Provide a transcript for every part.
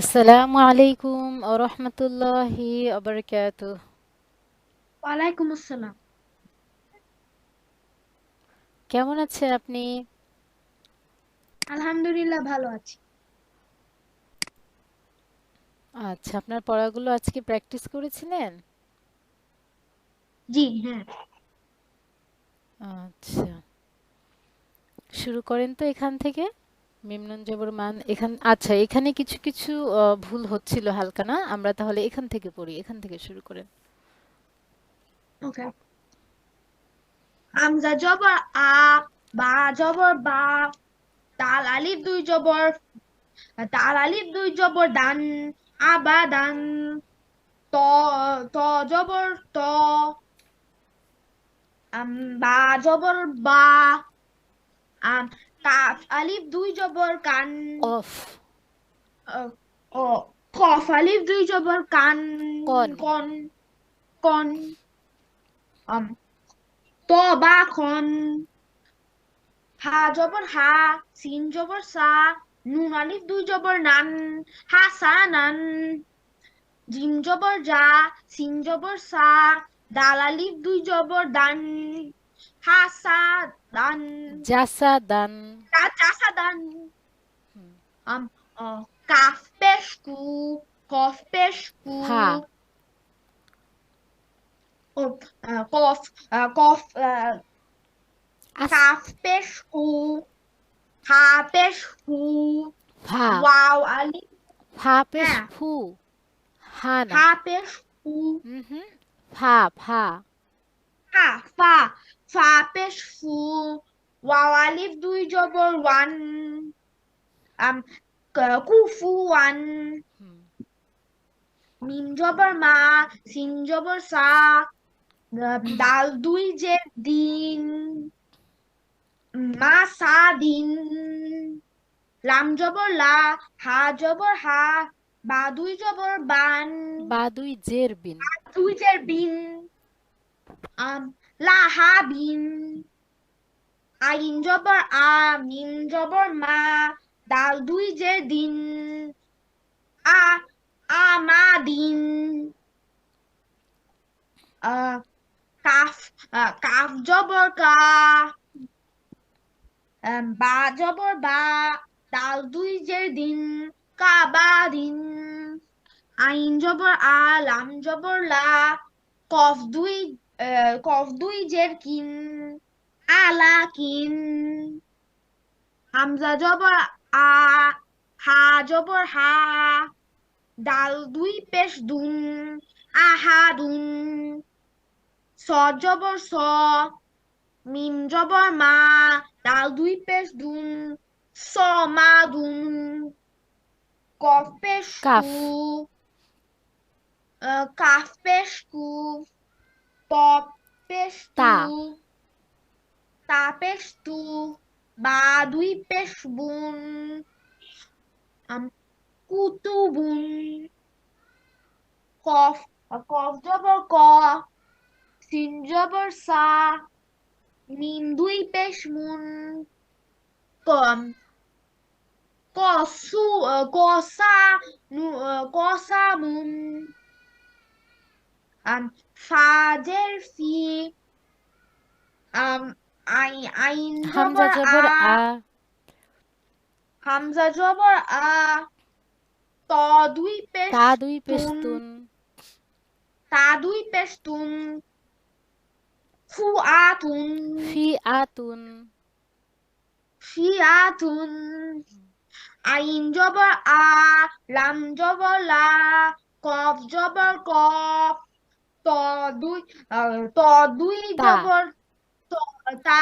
আসসালামু আলাইকুম রহমতুল্লাহি আবরকাতুহ। ওয়ালাইকুম আসসালাম। কেমন আছেন আপনি? আলহামদুলিল্লাহ ভালো আছি। আচ্ছা, আপনার পড়াগুলো আজকে প্র্যাকটিস করেছিলেন? জি হ্যাঁ। আচ্ছা, শুরু করেন তো এখান থেকে। মিম নুন জবর মান এখান, আচ্ছা এখানে কিছু কিছু ভুল হচ্ছিল হালকা, না আমরা তাহলে এখান থেকে পড়ি, এখান থেকে শুরু করেন। ওকে। হামজা জবর আ, বা জবর বা, তাল আলিফ দুই জবর দান, আবাদান, ত ত জবর ত, আম বা জবর বা, আম কাফ আলিফ দুই জবর কান, অফ। আহ, ও কফ আলিফ দুই জবর কান, কন। কন কন, আম ত বা খন, হা জবর হা, সিন জবর সা, নুন আলিফ দুই জবর নান, হা সা নান, জিম জবর জা, সিন জবর সা, দাল আলিফ দুই জবর দান, হা সা দান, জাসা দান। তা চাসা দান, আম কাফ পেশ কু, কফ পেশ কু, ফা। ও কফ কফ আস। কাফ পেশ কু, হা পেশ হু, ফা। ওয়াও আলিফ, ফা পেশ হ্যাঁ, ফু। হা না। হা পেশ হু, হুম। ফা ফা। হা ফা, ফা পেশ ফু, ওয়াও আলিফ দুই জবর ওয়ান, আম কুফু ওয়ান, হুম। মিম জবর মা, সিন জবর সা, দাল দুই জের দিন, মা সা দিন, লাম জবর লা, হা জবর হা, বা দুই জবর বান, বা দুই জের বিন। দুই জের বিন, আম লা হা বিন, আইন জবর আ, মিম জবর মা, দাল দুই জের দিন, আ আমা দিন, আহ কাফ কাফ জবর কা, বা জবর বা, দাল দুই জের দিন, কাবা দিন, আইন জবর আ, লাম জবর লা, কফ দুই কফ দুই জের কিন, আলা কিন, হামজা জবর আ, হা জবর হা, দাল দুই পেশ দুন, আহাদুন, সদ জবর স, মিম জবর মা, দাল দুই পেশ দুন, স মা দুন, কফ পেশ কু, কাফ। কাফ পেশ কু, ত পেশ তু, তা। তা পেশ তু, বা দুই পেশ বুন, আম কুতুবুন, কফ কফ জবর ক, সিন জবর সা, মিম দুই পেশ মুন, কম কসু কসা কসা মুন, আম ফাজের ফি, আম আইন হামজা জবর আ, জবর আ। হামজা জবর আ, ত দুই পেশ তা দুই তুন, পেশতুন। তা দুই পেশ তুন, ফু আতুন, ফি আতুন। ফি আতুন, আইন জবর আ, লাম জবর লা, কফ জবর ক, ত দুই ত দুই তা। জবর ত, তা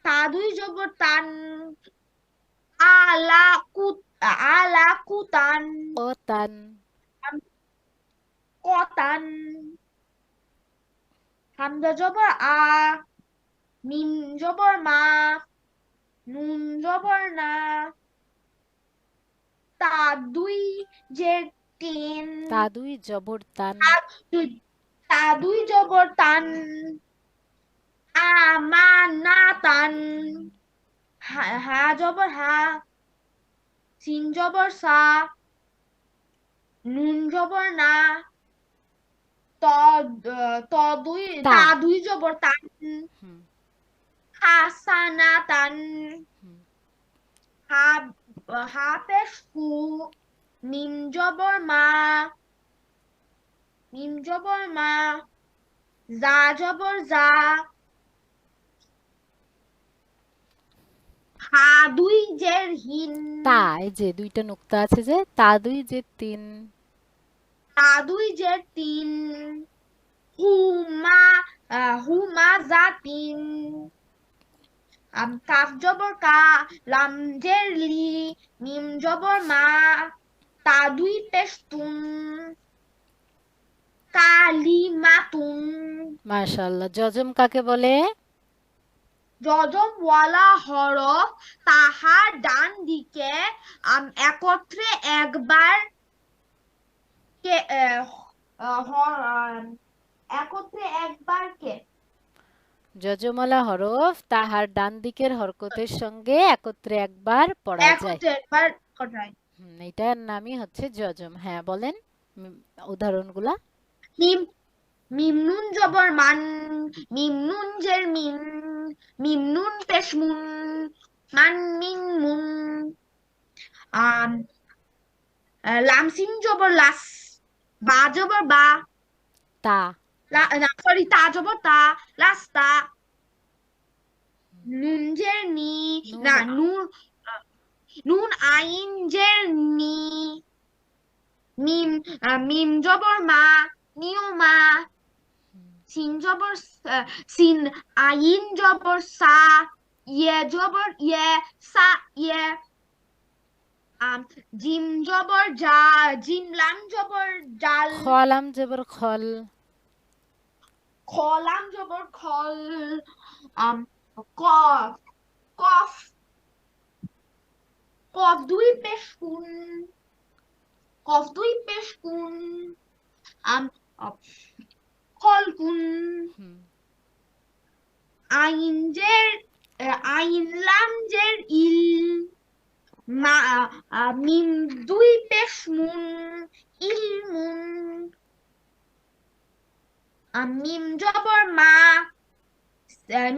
তা দুই জবর তান, আলা কুত আলা কুতান, অতান। কতান, হামজা জবর আ, মিম জবর মা, নুন জবর না, তা দুই জের তিন, তা দুই জবর তান। তা দুই তা দুই জবর তান, আমানাতান, হা জবর হা, সিন জবর সা, নুন জবর না, ত ত দুই তা। তা দুই জবর তান, হুম। হা সা না তান, হুম। হা হা পেশ হু, মিম জবর মা, মিম জবর মা, জা জবর জা, হা দুই জের হিন, তা, এই যে দুইটা নুক্তা আছে যে, তা দুই যে তিন। তা দুই জের তিন, হুমা হুমা জা তিন, কাফ জবর কা, লাম জের লি, মিম জবর মা, তা দুই পেশ তুম, কালিমাতুন। মাশাআল্লাহ। যজম কাকে বলে? যজমওয়ালা হরফ তাহার ডান দিকে একত্রে একবার কে একত্রে একবার কে যজমলা হরফ তাহার ডান দিকের হরকতের সঙ্গে একত্রে একবার পড়া যায়। একত্রে একবার করায়। এটার নামই হচ্ছে যজম। হ্যাঁ, বলেন উদাহরণগুলা। মিম মিম নুন জবর মান, মিম নুন জের মিম, মিম নুন পেশ মুন, মান মিন মুন। আম লাম সিন জবর লাস, বা জবর বা, তা। না সরি, তা জবর তা, রাস্তা। নুন জের নি, নুন না নুন নুন আইন জের নি, মিম মিম জবর মা, নিয়মা। সিন জবর সিন, আইন জবর সা, ইয়ে জবর ইয়ে, সা ইয়ে। আম জিম জবর জা, জিম লাম জবর জাল, খলাম জবর খল। খলাম জবর খল। আম কফ কফ কফ দুই পেশ কুন, কফ দুই পেশ কুন। আম খল কুন। হুম। আইন জের আইন লাম জের ইল, মা মিম দুই পেশ মুন, ইলমুন। মিম জবর মা,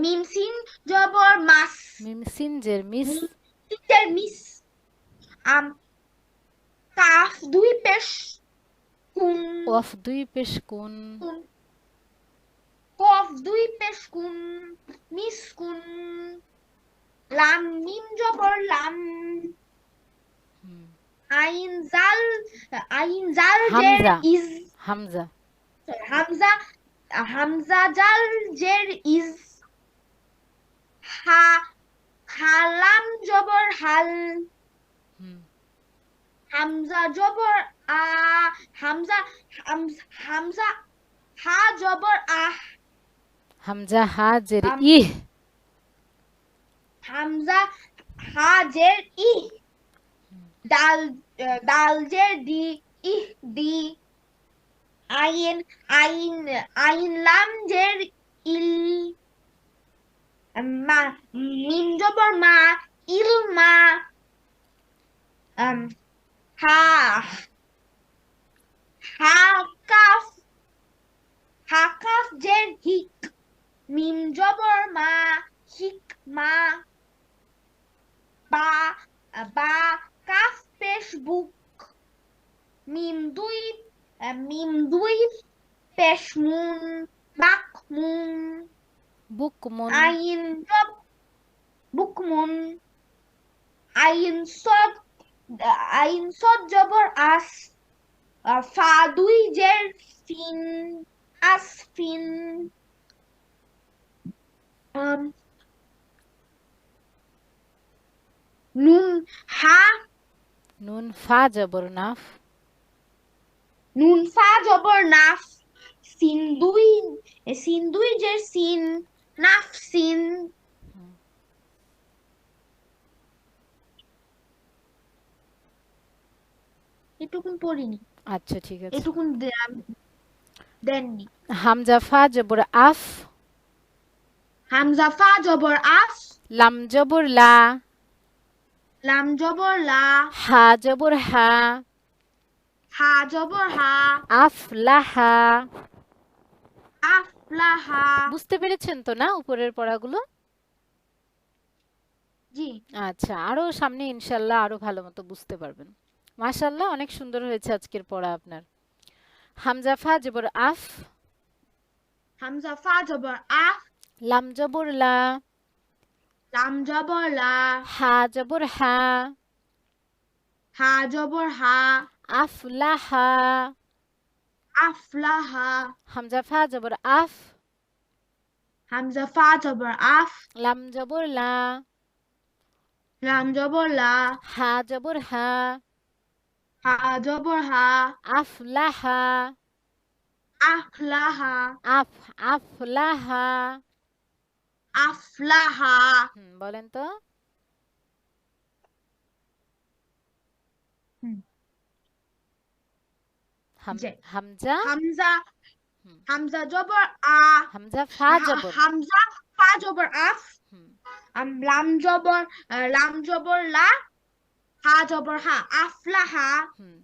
মিম সিন জবর মাস, মিম সিন জের মিস। মিম সিনের মিস। আম কাফ দুই পেশ কুন, কফ দুই পেশ কুন। কুন। কফ দুই পেশ কুন, মিস কুন। লাম মিম জবর লাম, হুম। আইন জাল, আইন জাল জের হামজা। ইজ, হামজা। হামজা হামজা জাল জের ইজ। হা হালাম জবর হাল, হুম। হামজা জবর আ, হামজা হামজা হা জবর আহ, হামজা হা জের আম, ইহ। হামজা হা জের ই, দাল দাল জের দি, ইহ দি। আইন আইন আইন লাম জের ইল, মা মিম জবর মা, ইলমা। আম, হা হা কাফ হা কাফ জের হিক, মিম জবর মা, হিক মা। বা বা কাফ পেশ বুক, মিম দুই পেশ মুন, বাক মুন। বুকমুন। আইন জব বুকমুন। আইন সদ আইন সদ জবর আস, ফা দুই জের ফিন, আসফিন। আম, নুন হা নুন ফা জবর নাফ। নুন ফা জবর নাফ, সিন দুই জের সিন, নাফ সিন। এটুকুন পড়িনি, আচ্ছা, ঠিক আছে। এটুকুন দেননি। হামজা ফা জবর আফ। হামজা ফা জবর আফ, লাম জবর লা। লাম জবর লা, হা জবর হা। হা জবর হা, আফলাহা। আফলাহা। বুঝতে পেরেছেন তো না উপরের পড়াগুলো? জি। আচ্ছা, আরো সামনে ইনশাল্লাহ আরো ভালো মতো বুঝতে পারবেন। মাশাআল্লাহ, অনেক সুন্দর হয়েছে আজকের পড়া আপনার। হামজা ফা জবর আফ, হামজা ফা জবর আফ, লাম জবর লা, লাম জবর লা, হা জবর হা, হা জবর হা, আফলাহা। আফলাহা। হামজা ফা জবর আফ, হামজা ফা জবর আফ, লাম জবর লা, লাম জবর লা, হা জবর হা, হা জবর হা, আফলাহা। আফলাহা, আফলাহা। আফলাহা। বলেন তো। হুম, যে হামজা। হামজা, হুম, হামজা জবর আ, হামজা ফা জবর। হামজা ফা জবর আফ, হুম, লাম জবর, লাম জবর লা, হা জবর হা, আফলাহা। হুম।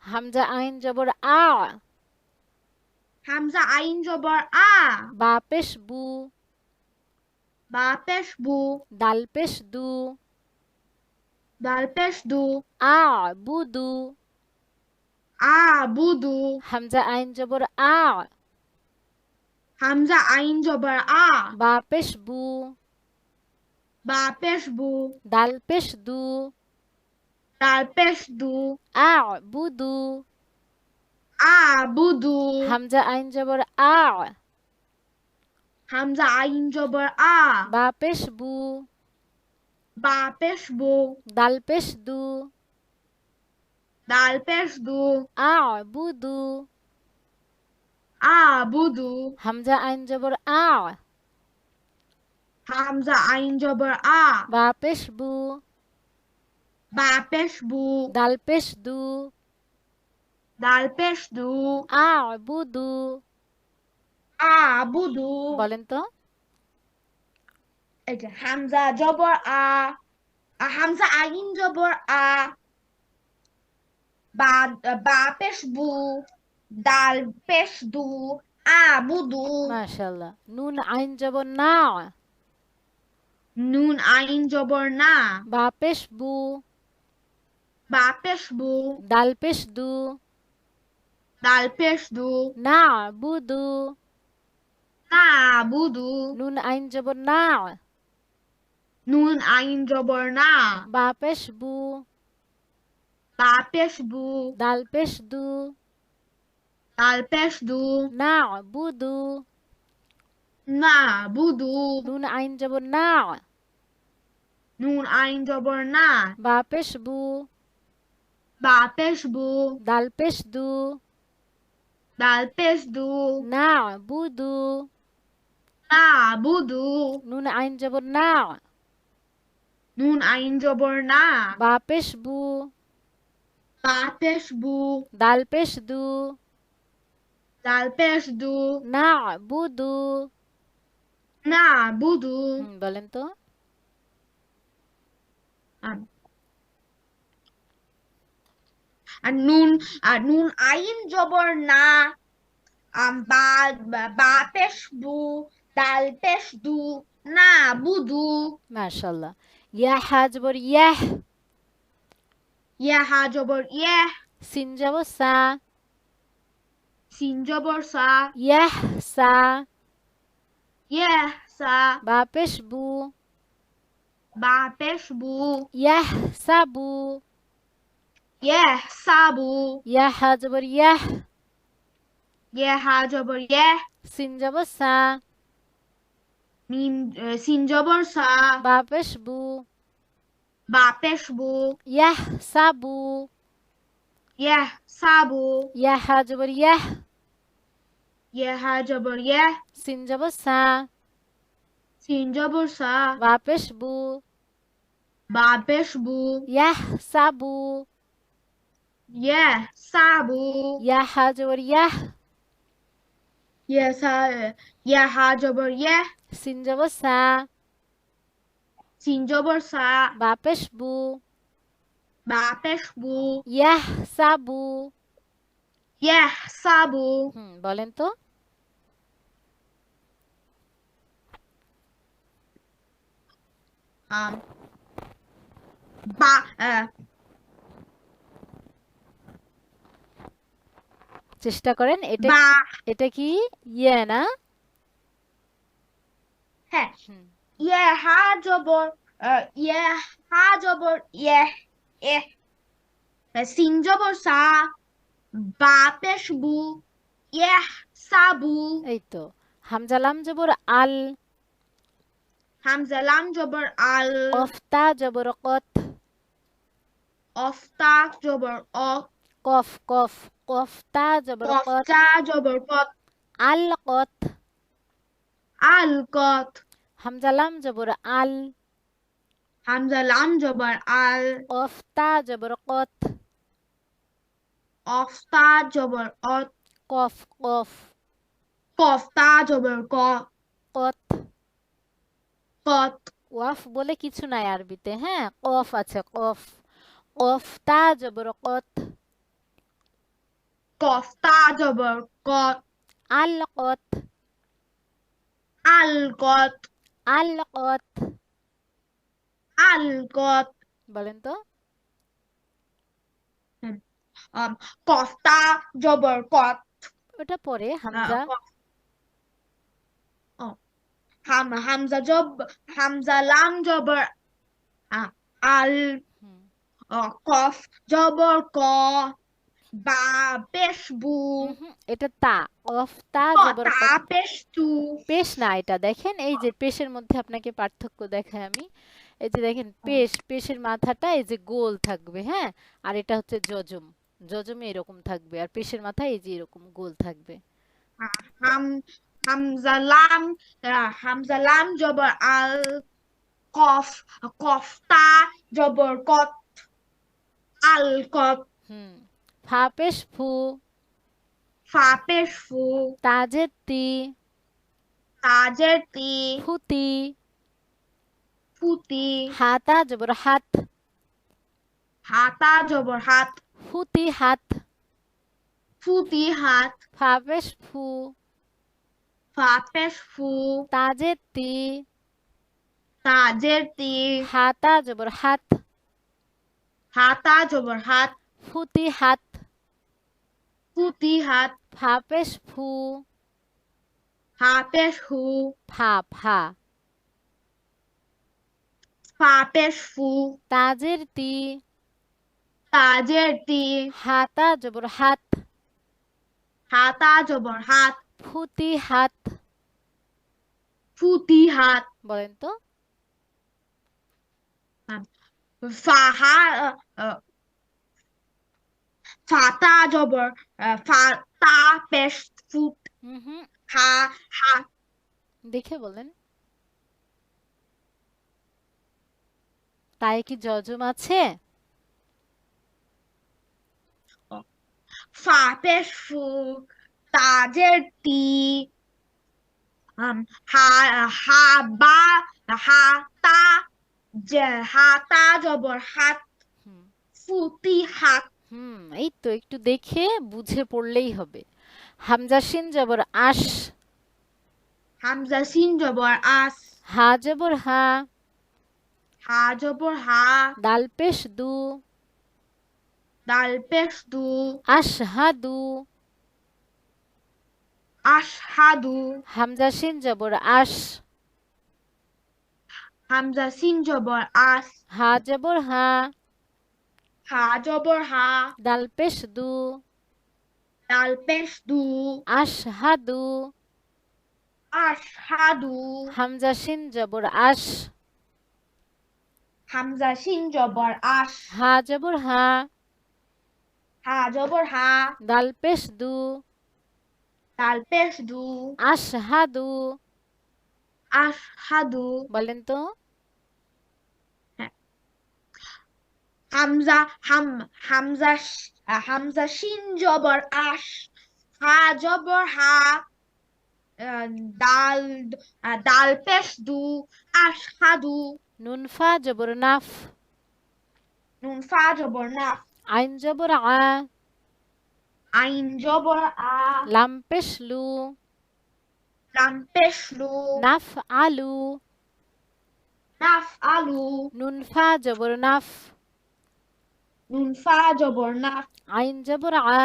হামজা আইন জবর আ, হামজা আইন জবর আ, বা পেশ বু, বা পেশ বু, দাল পেশ দু, দাল পেশ দু, আ বুদু। আ বুদু। হামজা আইন জবর আ, হামজা আইন জবর আ, বা পেশ বু, বা পেশ বু, দাল পেশ দু, দাল পেশ দু, আ বুদু। আ বুদু। হামজা আইন জবর আ, হামজা আইন জবর আ, বা পেশ বু, বা পেশ বু, দাল পেশ দু, দাল পেশ দু, আ বুদু। আ বুদু। হামজা আইন জবর আ, হামজা আইন জবর আ, বা পেশ বু, বা পেশ বু, দাল পেশ দু, দাল পেশ দু, আ বুদু। আ বুদু। বলেন তো। এই যে হামজা জবর আ, হামজা আইন জবর আ, বা বা পেশ বু, দাল পেশ দু, আ বুদু। মাশাআল্লাহ। নুন আইন জবর না, নুন আইন জবর না, বা পেশ বু, বা পেশ বু, দাল পেশ দু, দাল পেশ দু, না বুদু। না বুদু। নুন আইন জবর না, নুন আইন জবর না, বা পেশ বু, বা পেশ বু, দাল পেশ দু, দাল পেশ দু, না বুদু। না বুদু। নুন আইন জবর না, নুন আইন জবর না, বা পেশ বু, বা পেশ বু, দাল পেশ দু, দাল পেশ দু, না বুদু। না বুদু। নুন আইন জবর না, নুন আইন জবর না, বা পেশ বু, বা পেশ বু, দাল পেশ দু, দাল পেশ দু, না বুদু। না বুদু। বলেন তো। আম, আর নুন, আর নুন আইন জবর না, বা বা পেশ বু, দাল পেশ দু, না বুদু। মাশাআল্লাহ। ইয়া হা জবর ইয়াহ, ইয়া হা জবর ইয়ে, সিন জবর সা, সিন জবর সা, ইয়াহ সা, ইয়ে সা, বা পেশ বু, বা পেশ বু, ইয়াহ সাবু। ইয়ে সাবু। ইয়া হা জবর ইয়াহ, ইয়ে হা জবর ইয়ে, সিন জবর সা, মিম, সিন জবর সা, বা পেশ বু, বা পেশ বু, ইয়াহ সাবু। ইয়ে সাবু। ইয়া হা জবর ইয়াহ, ইয়ে হা জবর ইয়ে, সিন জবর সা, সিন জবর সা, বা পেশ বু, বা পেশ বু, ইয়াহ সাবু। ইয়ে সাবু। ইয়া হা জবর ইয়াহ, ইয়ে সা, ইয়ে হা জবর ইয়ে, সিন জবর সা, সিন জবর সা, বা পেশ বু, বা পেশ বু, ইয়াহ সাবু। ইয়াহসাবু বলেন তো। আম বা চেষ্টা করেন। এটা বা এটা কি ইয়ে না? হ্যাঁ হুম ইয়াহা জবর ইয়াহা জবর এহ সিন জবর সা বা পেশ বু ইয়াহসাবু এই তো। হামজা লাম জবর আল। হামজা লাম জবর আল কফ তা জবর কত। অফ তা জবর অ কফ কফ কফ তা জবর কফ কত। তা জবর কত আল কত। আল কত হামজা লাম জবর আল। হামজা লাম জবর আল কফ তা জবর কত। অফ তা জবর অত কফ কফ কফ তা জবর ক কত। কত ওয়াফ বলে কিছু নাই আরবিতে, হ্যাঁ, কফ আছে, কফ। কফ তা জবর কত। কফ তা জবর কত আল কত। আল কত আল কত। আল কত বলেন তো। হুম, কফ তা জবর কত ওটা পরে হামজা। কফ ও, হামজা হামজা লাম জবর আল হুম কফ জবর ক বা পেশ বু এটা তা। কফ তা ক জবর তা কত। পেশ তু পেশ না, এটা দেখেন, এই যে পেশের মধ্যে আপনাকে পার্থক্য দেখাই আমি। এই যে দেখেন, পেশের মাথাটা এই যে গোল থাকবে, হ্যাঁ, আর এটা হচ্ছে জজম। জজমে এরকম থাকবে, আর পেশের মাথা এই যে এরকম গোল থাকবে। হাম হামজা লাম হামজা লাম জবর আল কফ কফ তা জবর কত আল কত হুম। ফা পেশ ফু। ফা পেশ ফু তাজের তি। তাজের তি ফুতি। ফুতি হাতা জবর হাত। হাতা জবর হাত ফুতি হাত। ফুতি হাত ফা পেশ ফু। ফা পেশ ফু তাজের তি। তাজের তি হাতা জবর হাত। হাতা জবর হাত ফুতি হাত। ফুতি হাত ফা পেশ ফু। হা পেশ হু ফা ফা। ফা পেশ ফু তাজের তি। তাজের তি হাতা জবর হাত। হাতা জবর হাত ফুতি হাত। ফুতি হাত বলেন তো। ফাহা ফাতা জবর ফাতা পেশ ফুট হুম হা হা দেখে বলেন। তাই কি জজম আছে? ফা পেশ ফু তাজের তি হা হা বা হা তা যে হাতা জবর হাত হুম ফুটি হাত এই তো, একটু দেখে বুঝে পড়লেই হবে। হামজা শিন জবর আশ। হামজা সিন জবর আস হা জবর হা। হা জবর হা দাল পেশ দু। দাল পেশ দু আশহাদু। আশহাদু হামজা শিন জবর আশ। হামজা সিন জবর আস হা জবর হা। হা জবর হা দাল পেশ দু। দাল পেশ দু আশহাদু। আশহাদু হামজা শিন জবর আশ। হামজা সিন জবর আস হা জবর হা। হা জবর হা দাল পেশ দু। দাল পেশ দু আশহাদু। আশহাদু বলেন তো। হ্যাঁ। হামজা হাম হামজা হামজা সিন জবর আশ হা জবর হা আহ, দাল দাল পেশ দু আশহাদু নুন ফা জবর নাফ। নুন ফা জবর না আইন জবর আ। আইন জবর আ, লাম পেশ লু, লাম পেশ লু, নাফ আলু, নাফ আলু, নুন ফা জবর নাফ, নুন ফা জবর নাফ, আইন জবর আ,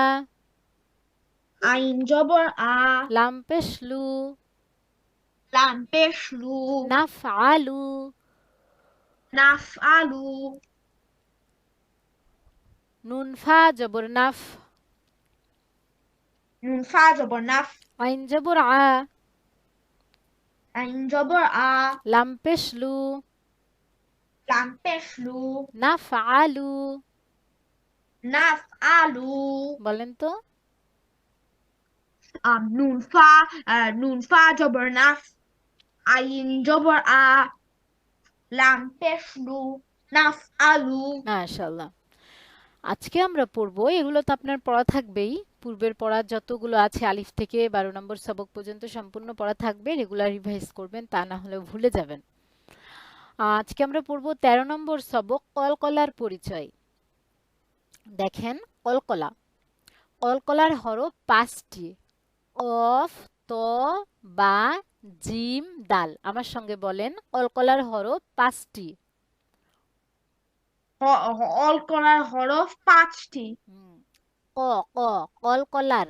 আইন জবর আ, লাম পেশ লু, লাম পেশ লু, নাফ আলু, নাফ আলু, নুন ফা জবর নাফ, নুন ফা জবর নাফ, আইন জবর আ, আইন জবর আ, লাম পেশ লু, লাম পেশ লু, নাফ আলু। নাফ আলু, বলেন তো। নুন ফা জবর নাফ, আইন জবর আ, লাম পেশ লু, নাফ আলু। মাশাআল্লাহ। আজকে আমরা পড়বো, এগুলো তো আপনার পড়া থাকবেই, পূর্বের পড়া যতগুলো আছে আলিফ থেকে 12 নম্বর সবক পর্যন্ত সম্পূর্ণ পড়া থাকবে, রেগুলার রিভাইজ করবেন, তা না হলে ভুলে যাবেন। আজকে আমরা পড়বো 13 নম্বর সবক, কলকলার পরিচয়। দেখেন, কলকলা, কলকলার হরফ 5টি, কফ, ত, বা, জিম, দাল। আমার সঙ্গে বলেন, কলকলার হরফ 5টি। কলকলার হরফ 5টি। হুম, ক, ক, কলকলার।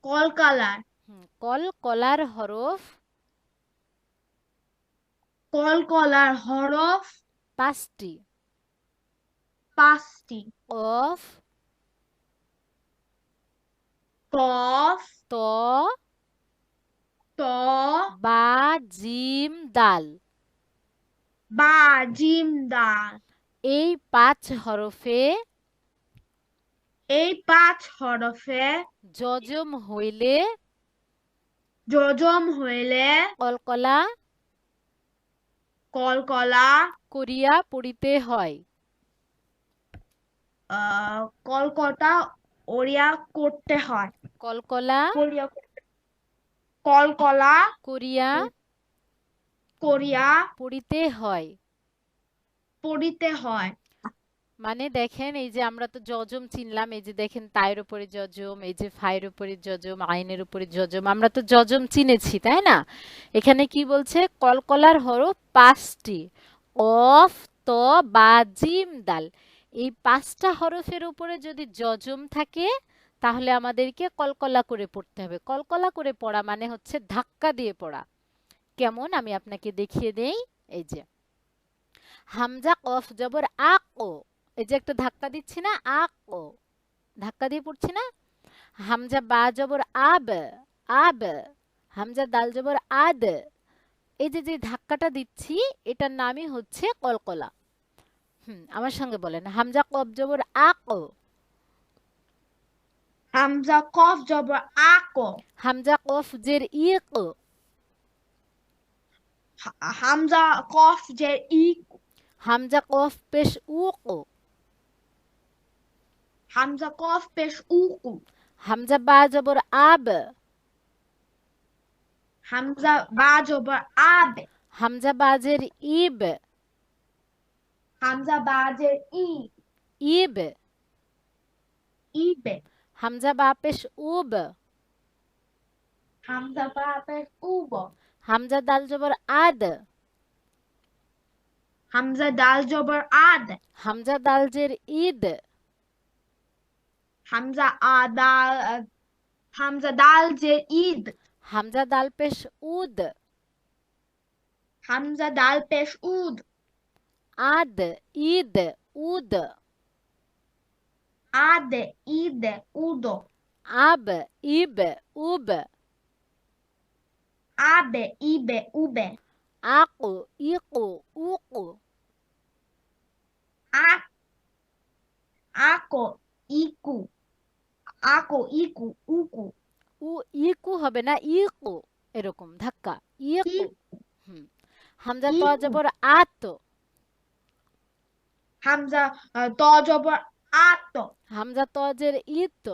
কলকালার, কলকলার হরফ কলকলার হরফ 5টি। 5টি। কফ, কফ, ত, ত, বা, জিম, দাল। বা, জিম, দাল। এই 5 হরফে এই 5 হরফে যজম হইলে যজম হইলে কলকলা কলকলা করিয়া পড়িতে হয়। কলকটা ওড়িয়া করতে হয়। কলকলা কলকলা করিয়া করিয়া পড়িতে হয়। পড়িতে হয়। মানে দেখেন, এই যে আমরা তো যজম চিনলাম, এই যে দেখেন তায়ের উপরে যজম, এই যে ফায়ের উপরে যজম, আইনের উপরে যজম, আমরা তো যজম চিনেছি, তাই না? এখানে কি বলছে, কলকলার হরফ 5টি, কফ, ত, বা, জিম, দাল। এই 5টা হরফের উপরে যদি যজম থাকে, তাহলে আমাদেরকে কলকলা করে পড়তে হবে। কলকলা করে পড়া মানে হচ্ছে ধাক্কা দিয়ে পড়া। কেমন, আমি আপনাকে দেখিয়ে দেই। এই যে হামজা কফ জবর আক ও, এই যে একটা ধাক্কা দিচ্ছি না, আক ও, ধাক্কা দিয়ে পড়ছি না। হামজা বা জবর আব, আব। হামজা দাল জবর আদ, এই যে যে ধাক্কাটা দিচ্ছি, এটার নামই হচ্ছে কলকলা। আমার সঙ্গে বলেন, হামজা কফ জবর আক ও, হামজা কফ জবর আক। হামজা কফ জের ইক ও, হামজা কফ জের ইক। হামজা কফ পেশ উক ও, হামজা কফ পেশ উকু। হামজা বা জবর আব, হামজা বা জবর আব। হামজা বাজের ইব, হামজা বা জের ই। ইব। ইবে। হামজা বা পেশ উব, হামজা বা পেশ উব। হামজা দাল জবর আদ, হামজা দাল জবর আদ। হামজা দাল জের ঈদ, হামজা আদাল হামজা দাল জের ঈদ। হামজা দাল পেশ উদ, হামজা দাল পেশ উদ। আদ, ঈদ, উদ। আদ, ঈদ, উদ। আব, ইব, উব। আবে, ইবে, উবে। আকু, ইকু, উকু। আক, আকো, ইকু। আকো, ইকু, উকু। ইকু হবে না, ইকু, এরকম ধাক্কা, ইকু। ইকু, হুম। হামজা ত ইকু। জবর আত, হামজা ত জবর আত। হামজা ত জের ইত,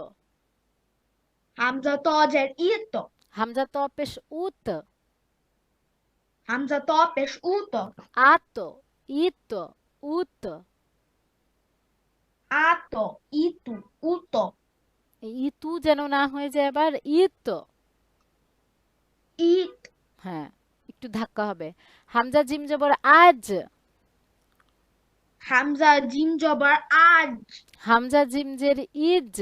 হামজা ত জের ইত। হামজা ত পেশ উত, হামজা ত পেশ উত। আত, ইত, উত। আত, ইতু, উত। তু যেন না হয়ে যায় আবার ঈদ তো। ঈদ, হ্যাঁ, একটু ধাক্কা হবে। হামজা জিম জবর আজ, হামজা জিম জবর আজ, হামজা জিম জের ইজ,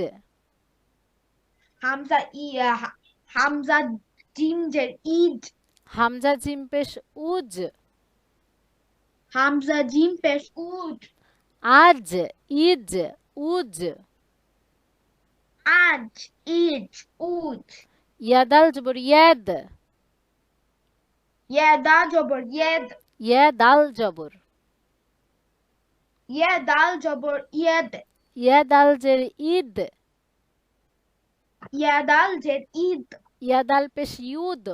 হামজা হামজা জিম জের ঈদ, হামজা জিম পেশ উজ, হামজা জিম পেশ উদ, আজ ইজ উজ, আজ ঈদ উদ, ইয়াদাল জবর ইয়াদ, ইয়াদা জবর ইয়েদ, ইয়াদাল জবর, ইয়াদাল জবর ইয়েদ, ইয়াদাল জের ঈদ, ইয়াদাল জের ঈদ, ইয়াদাল পেশ ইউদ,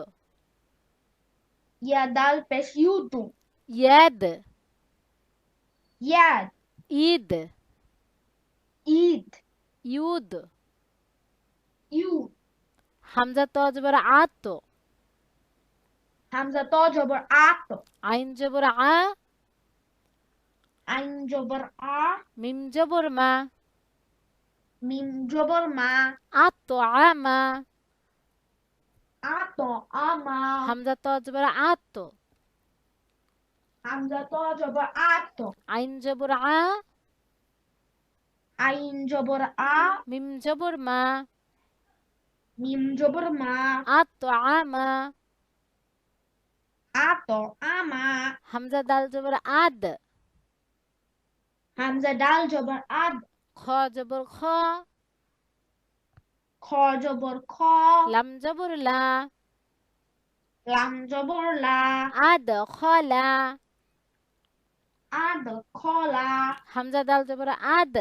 ইয়াদাল পেশ ইউদু, ইয়াদ ইয়াদ ঈদ, ঈদ, ইউদ, ইউ, হামজা ত জবর আত, হামজা ত জবর আত, আইন জবর আ, আইন জবর আ, মিম জবর মা, মিম জবর মা, আত আমা, আত আমা, হামজা ত জবর আত, হামজা ত জবর আত, আইন জবর আ, আইন জবর আ, মিম জবর মা, মিম জবর মা, আত আমা, আত আমা, হামজা দাল জবর আদ, হামজা ডাল জবর আদ, খ জবর খ, খ জবর খ, লাম জবর লা, লাম জবর লা, আদ খলা, আদ খলা, হামজা দাল জবর আদ,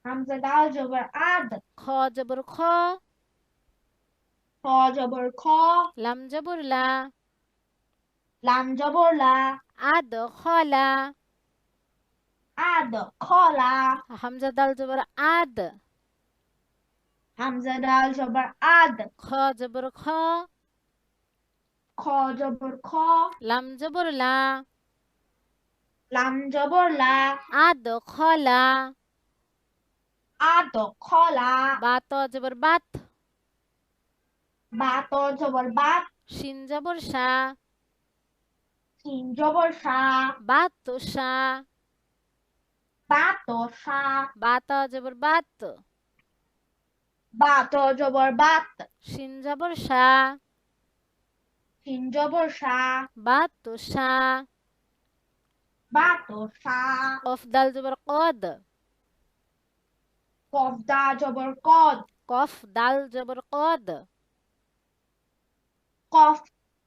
হামজা ডাল জবর আদ, খ জবর খ, খ জবর খ, লাম জবর লা, লাম জবর লা, আদ খলা, আদ খলা, হামজা দাল জবর আদ, হামজা ডাল জবর আদ, খ জবর খ, খ জবর খ, লাম জবর লা, লাম জবর লা, আদ খলা, আদ খলা, বা ত জবর বাত, বা ত জবর বাত, শিন জবর শা, সিন জবর সা, বাত তো শা, বা ত সা, বা ত জবর বাত, বা ত জবর বাত, শিন জবর শা, সিন জবর সা, বাত তো শা, বা ত সা, কফ দাল জবর কদ, কফ দা জবর কদ, কফ দাল জবর কদ, কফ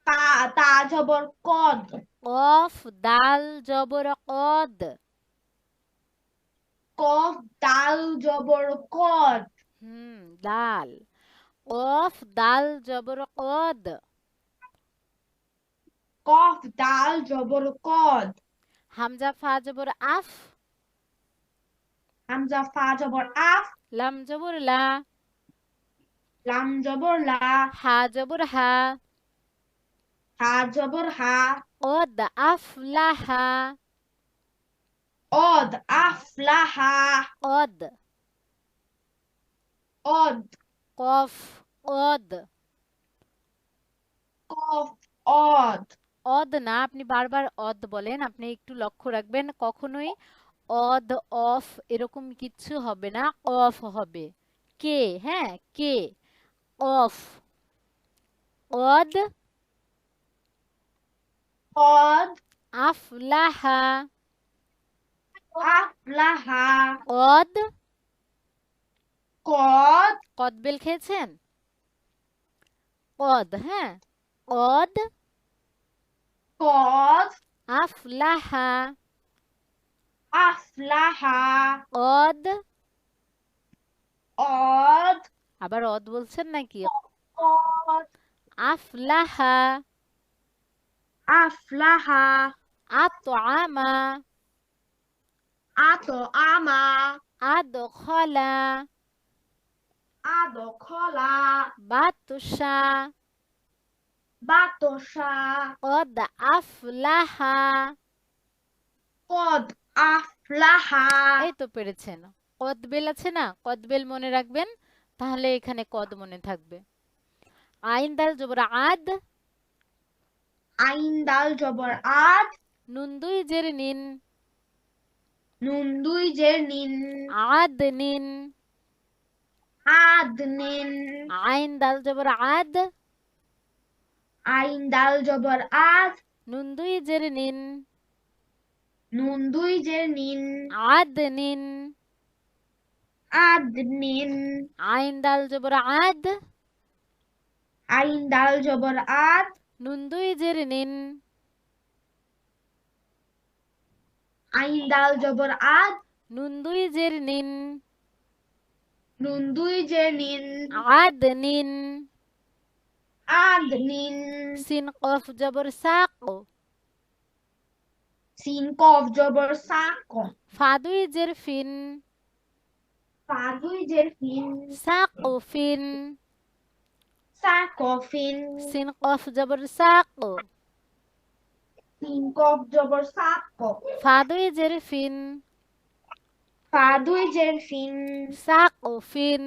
তা তা জবর কদ, কফ দাল জবর কদ, কফ দাল জবর কদ, দাল, কফ দাল জবর কদ, কফ দাল জবর কদ, হামজা ফা জবর আফ, হামজা ফা জবর আফ, লাম জবর লা, লাম জবর লা, হা জবর হা, হা জবর হা, কদ আফলাহা, অদ আফলাহা, কদ, অদ, কফ অদ, কফ অদ, অদ না, আপনি বারবার অদ বলেন, আপনি একটু লক্ষ্য রাখবেন, কখনোই অদ অফ এরকম কিচ্ছু হবে না, অফ হবে। কে, হ্যাঁ, কে, অফ, অদ অদ আফলাহা, আফলাহা, অদ, কদ কদবেল খেয়েছেন? কদ, হ্যাঁ, অদ কদ আফলাহা, আফলাহা, অদ, অদ আবার অদ বলছেন নাকি? কদ আফলাহা, আফলাহা, আতআমা, আত আমা, আদখলা, আদখলা, বাতুসা, বাতসা, কদ আফলাহা। কদ আফলাহা, এই তো পেরেছেন। কদবেল আছে না, কদবেল মনে রাখবেন, তাহলে এখানে কদ মনে থাকবে। আইন দাল জবর আদ, আইন দাল জবর আদ, নুন দুই জের নিন, নুন দুই জের নিন, আদ নিন, আদ নিন, আইন দাল জবর আদ, আইন দাল জবর আদ, নুন দুই জের নিন, নুন দুই জের নিন, আদ নিন, আদ নিন, আইন দাল জবর আদ, আইন দাল জবর আদ, নুন দুই জের নিন, আইন দাল জবর আদ, নুন দুই জের নিন, নুন দুই জের নিন, আদ নিন, আদ নিন, সিন কফ জবর সাক, সিন কফ জবর সাক, ফা দুই জের ফিন, ফা দুই জের ফিন, সাক ফিন, সাক ফিন, সিন কফ জবর সাক, সিন কফ জবর সাক, ফা দুই জের ফিন, ফা দুই জের ফিন, সাক ফিন,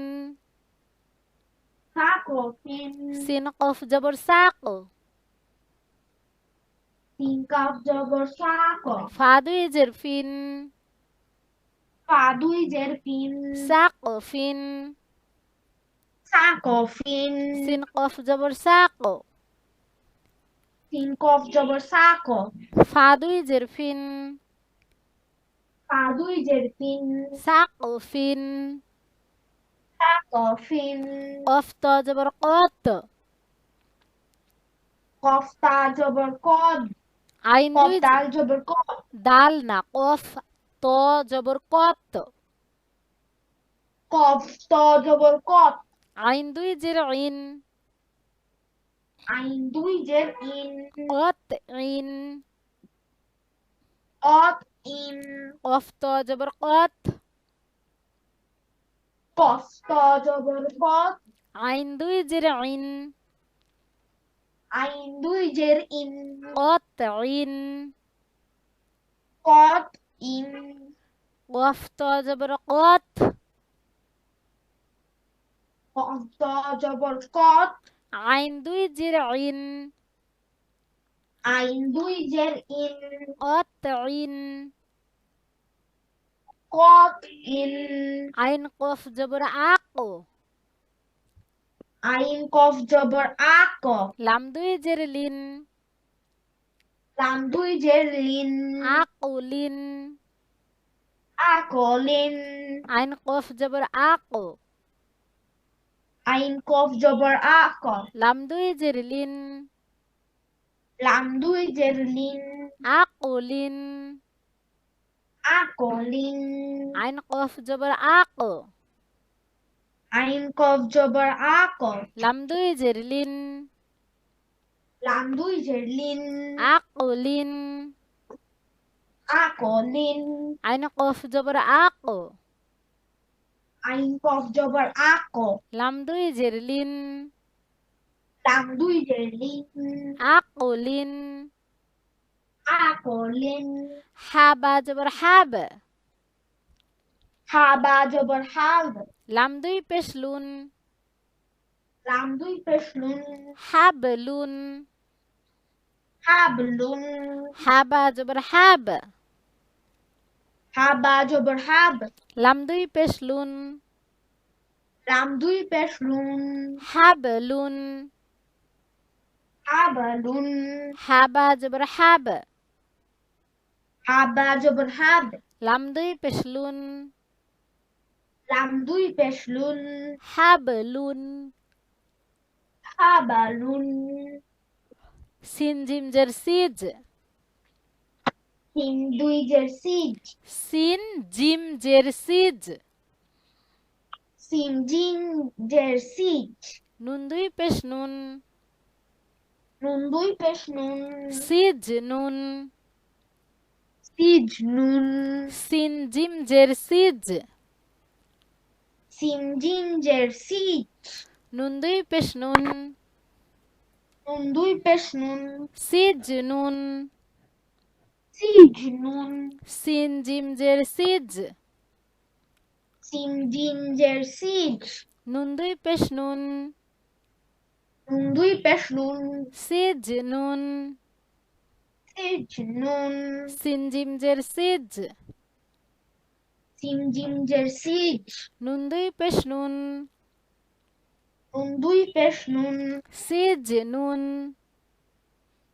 সাক ফিন, সিন কফ জবর সাক, সিন কফ জবর সাক, ফা দুই জের ফিন, ফা দুই জের ফিন, সাক ফিন, সাক ফিন, সিন কফ জবর সাক, সিন কফ জবর সাক, ফা দুই জের ফিন, ফা দুই জের ফিন, সাক ফিন, সাক ফিন, কফ ত জবর কত, কফ তা জবর কদ, আইন কফ দুই দাল জবর কদ, দাল না, কফ ত জবর কত, কফ ত জবর কদ, আইন দুই জের ইন, আইন দুই জের ইন, কত ইন, অত ইন, কফ ত জবর কত, কফ ত জবর কদ, আইন দুই জের ইন, আইন দুই জের ইন, কত ইন, কদ ইন, কফ ত জবর কত, কফ ত জবর কদ, আইন দুই জের ইন, আইন দুই জের ইন, কত ইন, কদ ইন, আইন কফ জবর আক, আইন কফ জবর আক, লাম দুই জের লিন, লাম দুই জের লিন, আকুলিন, আকলিন, আইন কফ জবর আক, আইন কফ জবর আক, লাম দুই জের লিন, লাম দুই জের লিন, আকুলিন, আকলিন, আইন কফ জবর আক, আইন কফ জবর আক, লাম দুই জের লিন, লাম দুই জের লিন, আকুলিন, আকলিন, আইন কফ জবর আক, আইন কফ জবর আক, লাম দুই জের লিন, লাম দুই জের লিন, আকুলিন, আকলিন, হা বা জবর হাব, হা বা জবর হাব, লাম দুই পেশ লুন, লাম দুই পেশ লুন, হাবলুন, হাবলুন, হা বা জবর হাব, হা বা জবর হাব, লাম দুই পেশ লুন, লাম দুই পেশ লুন, হাবলুন, হাবলুন, হা বা জবর হাব, হা বা জবর হাব, লাম দুই পেশ লুন, লাম দুই পেশ লুন, হাবলুন, হাবালুন, সিন জিম জের সিজ, সিন দুই জের সিজ, সিন জিম জের সিজ, সিন জিন জের সিজ, নুন দুই পেশ নুন, নুন দুই পেশ নুন, সিজ নুন, সিজ নুন, সিন জিম জের সিজ, সিন জিন জের সিজ, নুন দুই পেশ নুন, নুন দুই পেশ নুন, সিজ নুন, সিজ নুন, সিন জিম জের সিজ, সিন জিন জের সিজ, নুন দুই পেশ নুন, নুন দুই পেশ নুন, সিজ নুন, সিজ নুন, সিন জিম জের সিজ, সিম জিম জের সিজ, নুন দুই পেশ নুন, নুন দুই পেশ নুন, সিজ নুন,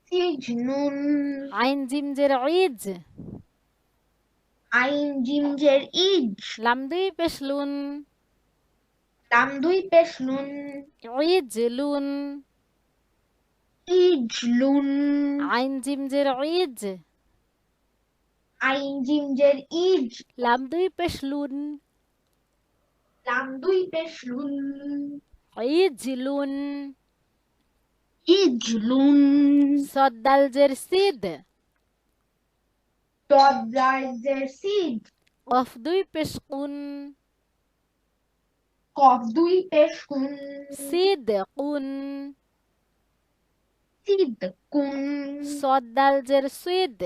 সিজ নুন, আইন জিম জের ইজ, আইন জিম জের ইজ, লাম দুই পেশ লুন, লাম দুই পেশ নুন, ইজ লুন, ইজ লুন, আইন জিম জের ইজ, আইন জিম জের ইজ, লাম দুই পেশ লুন, লাম দুই পেশ লুন, ইজ লুন, ইজ লুন, সদ দাল জের সিদ, দদ দাল জের সিদ, কফ দুই পেশ কুন, কফ দুই পেশ কুন, সিদ কুন, সিদ কুন, সদ দাল জের সুইদ,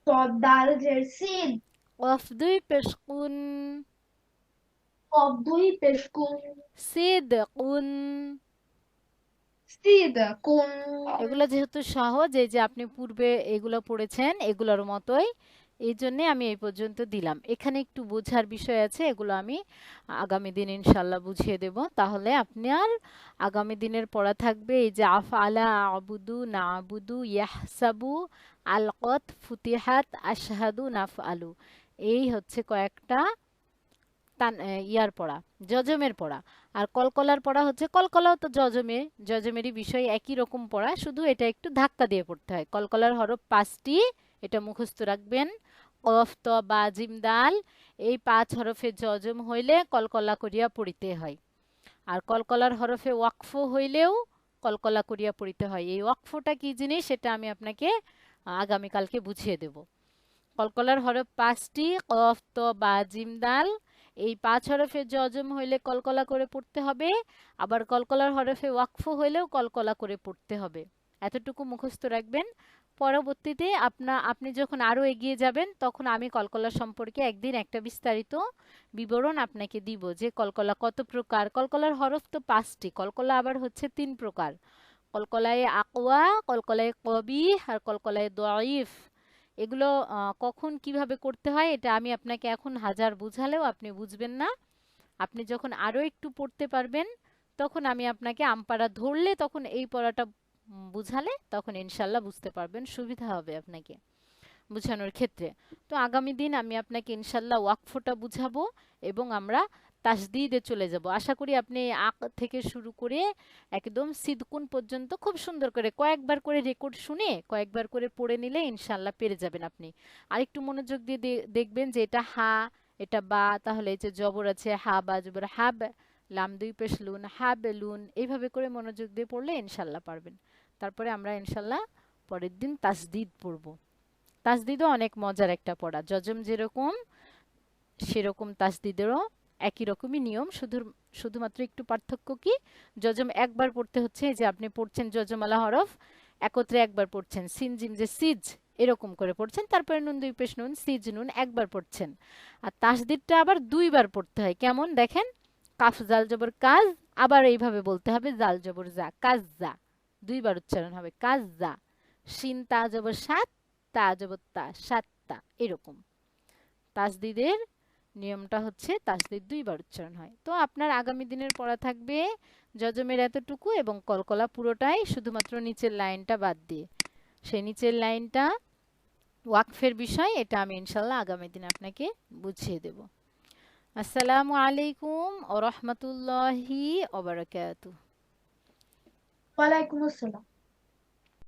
দদ দাল জের সিদ, কফ দুই পেশ কুন, কফ দুই পেশ কুন, সিদ কুন। সিদ কুন। এগুলো যেহেতু সহজ, এই যে আপনি পূর্বে এগুলো পড়েছেন এগুলোর মতোই, এই জন্যে আমি এই পর্যন্ত দিলাম। এখানে একটু বোঝার বিষয় আছে, এগুলো আমি আগামী দিন ইনশাল্লাহ বুঝিয়ে দেব। তাহলে আপনার আগামী দিনের পড়া থাকবে এই যে আফআলা, আবুদু, নাবুদু, ইয়াহসাবু, আলকত, ফুতিহাত, আশহাদু, নাফআলু। এই হচ্ছে কয়েকটা ইয়ার পড়া, যজমের পড়া। আর কলকলার পড়া হচ্ছে, কলকলাও তো যজমেরই বিষয়, একই রকম পড়া, শুধু এটা একটু ধাক্কা দিয়ে পড়তে হয়। কলকলার হরফ 5টি, এটা মুখস্থ রাখবেন। কফ, ত, বা, জিম, দাল, এই 5 হরফে যজম হইলে কলকলা করিয়া পড়িতে হয়। আর কলকলার হরফে ওয়াকফ হইলেও কলকলা করিয়া পড়িতে হয়। এই ওয়াকফটা কি জিনিস সেটা আমি আপনাকে আগামীকালকে বুঝিয়ে দেব। কলকলার হরফ 5টি, কফ, ত, বা, জিম, দাল। এই 5 হরফে যজম হইলে কলকলা করে পড়তে হবে, আবার কলকলার হরফে ওয়াকফ হইলেও কলকলা করে পড়তে হবে। এতটুকু মুখস্থ রাখবেন। পরবর্তীতে আপনি যখন আরো এগিয়ে যাবেন তখন আমি কলকলা সম্পর্কে একদিন একটা বিস্তারিত বিবরণ আপনাকে দিব, যে কলকলা কত প্রকার। কলকলার হরফ তো 5টি, কলকলা আবার হচ্ছে 3 প্রকার। কলকলায়ে আকওয়া, কলকলায়ে কবিহ আর কলকলায়ে দঈফ। এগুলো কখন কিভাবে করতে হয় এটা আমি আপনাকে এখন হাজার বুঝালেও আপনি বুঝবেন না। আপনি যখন আরো একটু পড়তে পারবেন তখন আমি আপনাকে আমপারা ধরলে তখন এই পড়াটা বুঝালে তখন ইনশাল্লাহ বুঝতে পারবেন, সুবিধা হবে আপনাকে বুঝানোর ক্ষেত্রে। তো আগামী দিন আমি আপনাকে ইনশাল্লাহ ওয়াকফটা বুঝাবো এবং আমরা তাসদিদে চলে যাব। আশা করি আপনি আক থেকে শুরু করে একদম সিদকুন পর্যন্ত খুব সুন্দর করে কয়েকবার করে রেকর্ড শুনে কয়েকবার করে পড়ে নিলে ইনশাল্লাহ পেরে যাবেন আপনি। আরেকটু মনোযোগ দিয়ে দেখবেন যে এটা হা, এটা বা, তাহলে এই যে জবর আছে হা বা জবর হাব, লাম দুই পেশ লুন, হাব লুন, এইভাবে করে মনোযোগ দিয়ে পড়লে ইনশাল্লাহ পারবেন। তারপরে আমরা ইনশাল্লাহ পরের দিন তাসদিদ পড়ব। তাসদিদও অনেক মজার একটা পড়া, যজম যেরকম সেরকম তাসদিদেরও একই রকমই নিয়ম, শুধুমাত্র একটু পার্থক্য কি, যজম একবার পড়তে হচ্ছে, যে আপনি পড়ছেন যজমালা হরফ একত্রে একবার পড়ছেন, সিন জিম যে সিজ এরকম করে পড়ছেন, তারপরে নুন দুই পেশ নুন, সিজ নুন একবার পড়ছেন। আর তাসদিদটা আবার 2বার পড়তে হয়। কেমন দেখেন, কাফ জাল জবর কাজ, আবার এইভাবে বলতে হবে জাল জবর জা, কাজ জা, 2বার উচ্চারণ হবে কাজ জা। শিন তা জবর সাত, তা জবর তা, সাতটা, এরকম। তাসদিদের নিয়মটা হচ্ছে তাসদিদ 2বার উচ্চারণ হয়। তো আপনার আগামী দিনের পড়া থাকবে যজমের এতটুকু এবং কলকলা পুরোটাই, শুধুমাত্র নিচের লাইনটা বাদ দিয়ে। সেই নিচের লাইনটা ওয়াকফের বিষয়, এটা আমি ইনশাল্লাহ আগামী দিন আপনাকে বুঝিয়ে দেব। আসসালামু আলাইকুম ওয়া রাহমাতুল্লাহি ওয়া বারাকাতুহু। ওয়ালাইকুম আসসালাম।